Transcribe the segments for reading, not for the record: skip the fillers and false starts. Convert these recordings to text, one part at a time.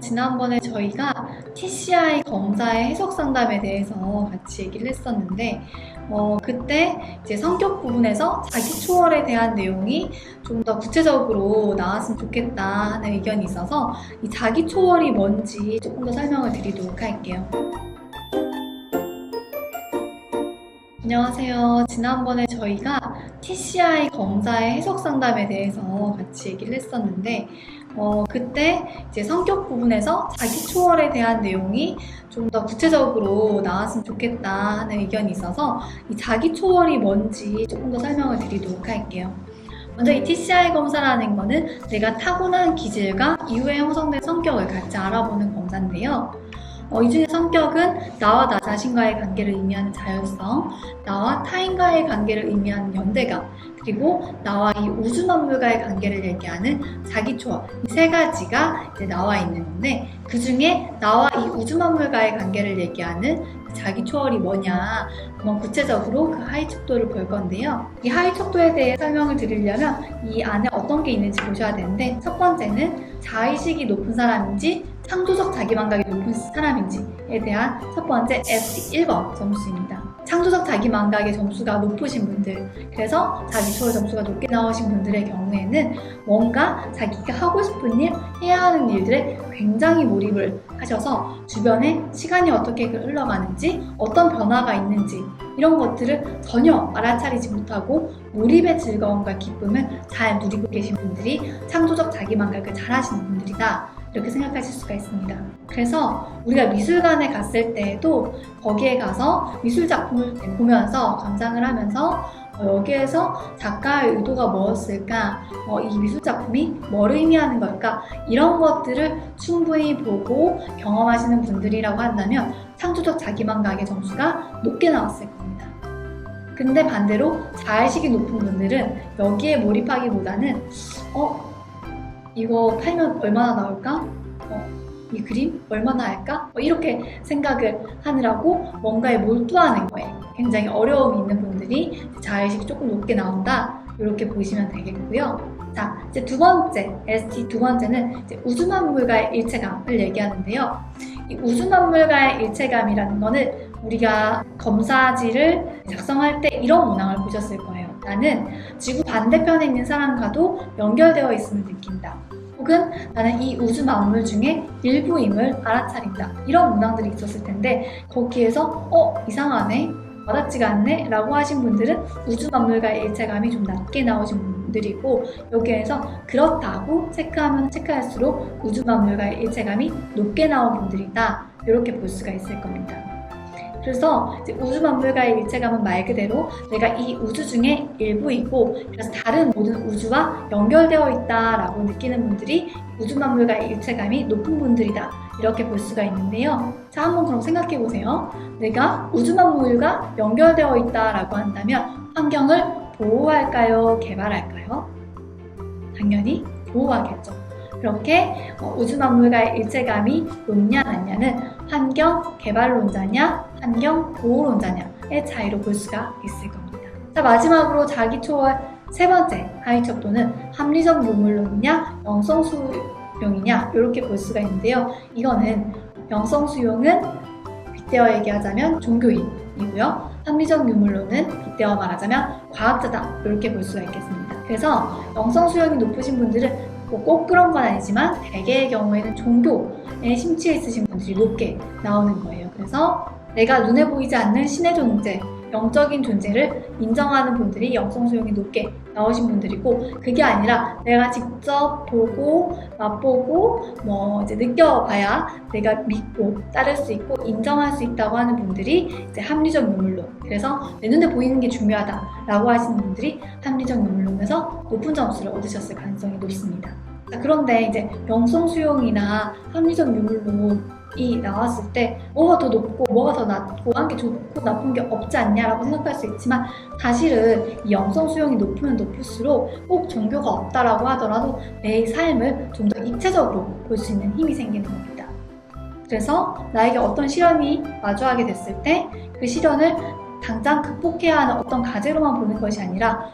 지난번에 저희가 TCI 검사의 해석 상담에 대해서 같이 얘기를 했었는데 그때 이제 성격 부분에서 자기 초월에 대한 내용이 좀 더 구체적으로 나왔으면 좋겠다 하는 의견이 있어서 이 자기 초월이 뭔지 조금 더 설명을 드리도록 할게요. 안녕하세요. 지난번에 저희가 TCI 검사의 해석 상담에 대해서 같이 얘기를 했었는데 그때 이제 성격 부분에서 자기 초월에 대한 내용이 좀 더 구체적으로 나왔으면 좋겠다 하는 의견이 있어서 이 자기 초월이 뭔지 조금 더 설명을 드리도록 할게요. 먼저 이 TCI 검사라는 거는 내가 타고난 기질과 이후에 형성된 성격을 같이 알아보는 검사인데요. 이 중에 성격은 나와 나 자신과의 관계를 의미하는 자율성, 나와 타인과의 관계를 의미하는 연대감, 그리고 나와 이 우주 만물과의 관계를 얘기하는 자기 초월, 이 세 가지가 이제 나와 있는 건데, 그 중에 나와 이 우주 만물과의 관계를 얘기하는 자기 초월이 뭐냐, 한번 구체적으로 그 하위 척도를 볼 건데요. 이 하위 척도에 대해 설명을 드리려면 이 안에 어떤 게 있는지 보셔야 되는데, 첫 번째는 자의식이 높은 사람인지 창조적 자기만각이 높은 사람인지에 대한 첫 번째 ST1번 점수입니다. 창조적 자기만각의 점수가 높으신 분들, 그래서 자기 초월 점수가 높게 나오신 분들의 경우에는 뭔가 자기가 하고 싶은 일, 해야 하는 일들에 굉장히 몰입을 하셔서 주변에 시간이 어떻게 흘러가는지, 어떤 변화가 있는지 이런 것들을 전혀 알아차리지 못하고 몰입의 즐거움과 기쁨을 잘 누리고 계신 분들이 창조적 자기만각을 잘 하시는 분들이다, 이렇게 생각하실 수가 있습니다. 그래서 우리가 미술관에 갔을 때에도 거기에 가서 미술 작품을 보면서 감상을 하면서 여기에서 작가의 의도가 뭐였을까, 이 미술 작품이 뭘 의미하는 걸까, 이런 것들을 충분히 보고 경험하시는 분들이라고 한다면 창조적 자기만각의 점수가 높게 나왔을 겁니다. 근데 반대로 자의식이 높은 분들은 여기에 몰입하기보다는 이거 팔면 얼마나 나올까? 이 그림 얼마나 할까? 이렇게 생각을 하느라고 뭔가에 몰두하는 거에 굉장히 어려움이 있는 분들이 자의식이 조금 높게 나온다, 이렇게 보시면 되겠고요. 자, 이제 두 번째, ST 두 번째는 이제 우주만물과의 일체감을 얘기하는데요. 이 우주만물과의 일체감이라는 거는 우리가 검사지를 작성할 때 이런 문항을 보셨을 거예요. 나는 지구 반대편에 있는 사람과도 연결되어 있음을 느낀다. 혹은 나는 이 우주 만물 중에 일부임을 알아차린다. 이런 문항들이 있었을 텐데, 거기에서 이상하네, 와닿지가 않네 라고 하신 분들은 우주 만물과의 일체감이 좀 낮게 나오신 분들이고, 여기에서 그렇다고 체크하면 체크할수록 우주 만물과의 일체감이 높게 나온 분들이다, 이렇게 볼 수가 있을 겁니다. 그래서 이제 우주 만물과의 일체감은 말 그대로 내가 이 우주 중에 일부이고, 그래서 다른 모든 우주와 연결되어 있다라고 느끼는 분들이 우주 만물과의 일체감이 높은 분들이다, 이렇게 볼 수가 있는데요. 자, 한번 그럼 생각해 보세요. 내가 우주 만물과 연결되어 있다라고 한다면 환경을 보호할까요? 개발할까요? 당연히 보호하겠죠. 그렇게 우주 만물과의 일체감이 높냐 낮냐는 환경 개발론자냐 환경 보호론자냐의 차이로 볼 수가 있을 겁니다. 자, 마지막으로 자기 초월 세 번째 하위 척도는 합리적 유물론이냐 영성 수용이냐, 이렇게 볼 수가 있는데요. 이거는 영성 수용은 빗대어 얘기하자면 종교인이고요. 합리적 유물론은 빗대어 말하자면 과학자다, 이렇게 볼 수가 있겠습니다. 그래서 영성 수용이 높으신 분들은 꼭 그런 건 아니지만 대개의 경우에는 종교에 심취해 있으신 분들이 높게 나오는 거예요. 그래서 내가 눈에 보이지 않는 신의 존재, 영적인 존재를 인정하는 분들이 영성 수용이 높게 나오신 분들이고, 그게 아니라 내가 직접 보고 맛보고 이제 느껴봐야 내가 믿고 따를 수 있고 인정할 수 있다고 하는 분들이 이제 합리적 유물론, 그래서 내 눈에 보이는 게 중요하다라고 하시는 분들이 합리적 유물론에서 높은 점수를 얻으셨을 가능성이 높습니다. 자, 그런데 이제 영성 수용이나 합리적 유물론이 나왔을 때 뭐가 더 높고 뭐가 더 낮고 한 게 좋고 나쁜 게 없지 않냐라고 생각할 수 있지만, 사실은 이 영성 수용이 높으면 높을수록 꼭 종교가 없다라고 하더라도 내 삶을 좀 더 입체적으로 볼 수 있는 힘이 생기는 겁니다. 그래서 나에게 어떤 시련이 마주하게 됐을 때 그 시련을 당장 극복해야 하는 어떤 과제로만 보는 것이 아니라,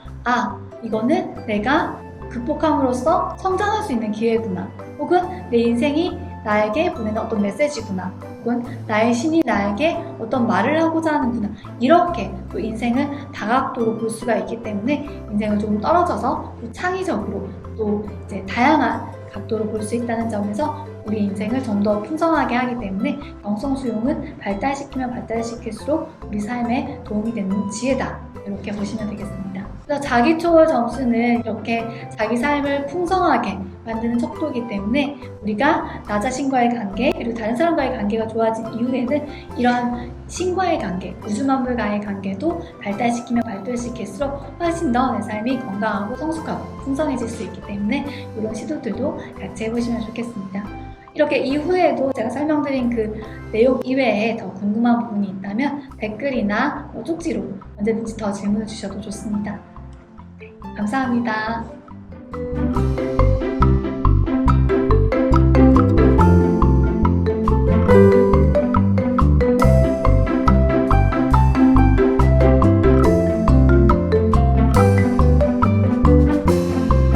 이거는 내가 극복함으로써 성장할 수 있는 기회구나, 혹은 내 인생이 나에게 보내는 어떤 메시지구나, 혹은 나의 신이 나에게 어떤 말을 하고자 하는구나, 이렇게 또 인생을 다각도로 볼 수가 있기 때문에 인생을 조금 떨어져서 또 창의적으로 또 이제 다양한 각도로 볼 수 있다는 점에서 우리 인생을 좀 더 풍성하게 하기 때문에 영성 수용은 발달시키면 발달시킬수록 우리 삶에 도움이 되는 지혜다, 이렇게 보시면 되겠습니다. 그래서 자기 초월 점수는 이렇게 자기 삶을 풍성하게 만드는 척도이기 때문에 우리가 나 자신과의 관계, 그리고 다른 사람과의 관계가 좋아진 이후에는 이러한 신과의 관계, 우주만물과의 관계도 발달시키면 발달시킬수록 훨씬 더 내 삶이 건강하고 성숙하고 풍성해질 수 있기 때문에 이런 시도들도 같이 해보시면 좋겠습니다. 이렇게 이후에도 제가 설명드린 그 내용 이외에 더 궁금한 부분이 있다면 댓글이나 쪽지로 언제든지 더 질문을 주셔도 좋습니다. 네, 감사합니다.